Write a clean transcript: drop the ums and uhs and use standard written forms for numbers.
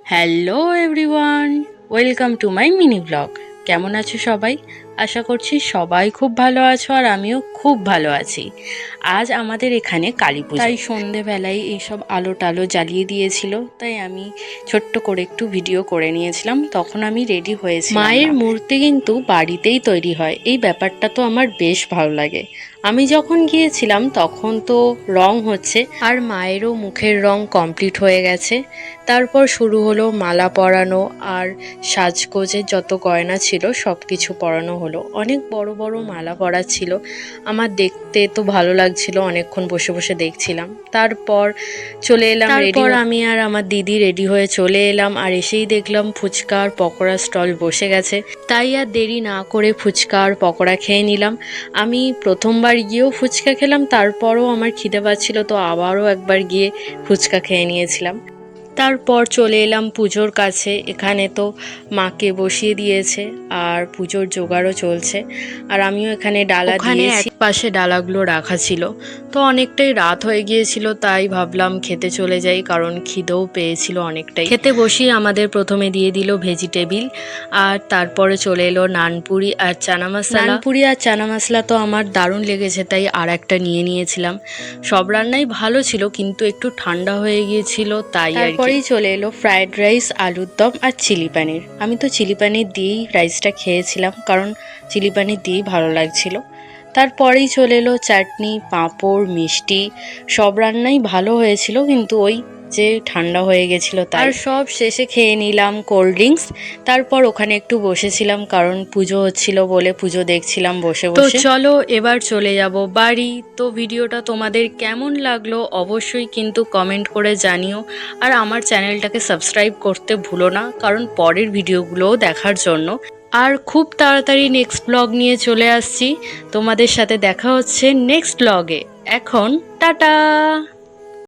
Hello everyone, welcome to my mini blog. কেমন আছো সবাই? আশা করছি সবাই খুব ভালো আছো আর আমিও খুব ভালো আছি। আজ আমাদের এখানে কালী পুজো, তাই সন্ধেবেলায় এইসব আলো টালো জ্বালিয়ে দিয়েছিল, তাই আমি ছোট্ট করে একটু ভিডিও করে নিয়েছিলাম। তখন আমি রেডি হয়েছি। মায়ের মূর্তি কিন্তু বাড়িতেই তৈরি হয়, এই ব্যাপারটা তো আমার বেশ ভালো লাগে। আমি যখন গিয়েছিলাম তখন তো রং হচ্ছে আর মায়েরও মুখের রং কমপ্লিট হয়ে গেছে। তারপর শুরু হলো মালা পরানো আর সাজগোজের যত গয়না ছিল সব কিছু পরানো হলো। অনেক বড় বড় মালা পরা ছিল, আমার দেখতে তো ভালো লাগছিল, অনেকক্ষণ বসে বসে দেখছিলাম। তারপর চলে এলাম, তারপর আমি আর আমার দিদি রেডি হয়ে চলে এলাম আর এসেই দেখলাম ফুচকা আর পকোড়া স্টল বসে গেছে। তাই আর দেরি না করে ফুচকা আর পকোড়া খেয়ে নিলাম। আমি প্রথমবার গিয়েও ফুচকা খেলাম, তারপরও আমার খিদে পাচ্ছিল, তো আবারও একবার গিয়ে ফুচকা খেয়ে নিয়েছিলাম। তারপর চলে এলাম পুজোর কাছে। এখানে তো মাকে বসিয়ে দিয়েছে আর পুজোর জোগাড়ও চলছে। আর আমিও এখানে ডালা দিয়েছি, এক পাশে ডালাগুলো রাখা ছিল। তো অনেকটাই রাত হয়ে গিয়েছিল, তাই ভাবলাম খেতে চলে যাই, কারণ খিদেও পেয়েছিল অনেকটাই। খেতে বসিয়ে আমাদের প্রথমে দিয়ে দিল ভেজিটেবিল, আর তারপরে চলে এলো নানপুরি আর চানা মশলা। নানপুরি আর চানা মশলা তো আমার দারুণ লেগেছে, তাই আর একটা নিয়ে নিয়েছিলাম। সব রান্নাই ভালো ছিল, কিন্তু একটু ঠান্ডা হয়ে গিয়েছিল, তাই তারপরেই চলে এলো ফ্রায়েড রাইস, আলুর দম আর চিলি পনির। আমি তো চিলি পনির দিয়েই রাইসটা খেয়েছিলাম, কারণ চিলি পনির দিয়েই ভালো লাগছিল। তারপরেই চলে এলো চাটনি, পাঁপড়, মিষ্টি। সব রান্নাই ভালো হয়েছিল, কিন্তু ওই যে ঠান্ডা হয়ে গেছিল তাই। আর সব শেষে খেয়ে নিলাম কোল্ড ড্রিঙ্কস। তারপর ওখানে একটু বসেছিলাম, কারণ পুজো হচ্ছিল বলে পুজো দেখছিলাম বসে বসে। তো চলো এবার চলে যাব বাড়ি। তো ভিডিওটা তোমাদের কেমন লাগলো অবশ্যই কিন্তু কমেন্ট করে জানিও, আর আমার চ্যানেলটাকে সাবস্ক্রাইব করতে ভুলো না, কারণ পরের ভিডিওগুলোও দেখার জন্য। আর খুব তাড়াতাড়ি নেক্সট ব্লগ নিয়ে চলে আসছি, তোমাদের সাথে দেখা হচ্ছে নেক্সট ব্লগে। এখন টাটা।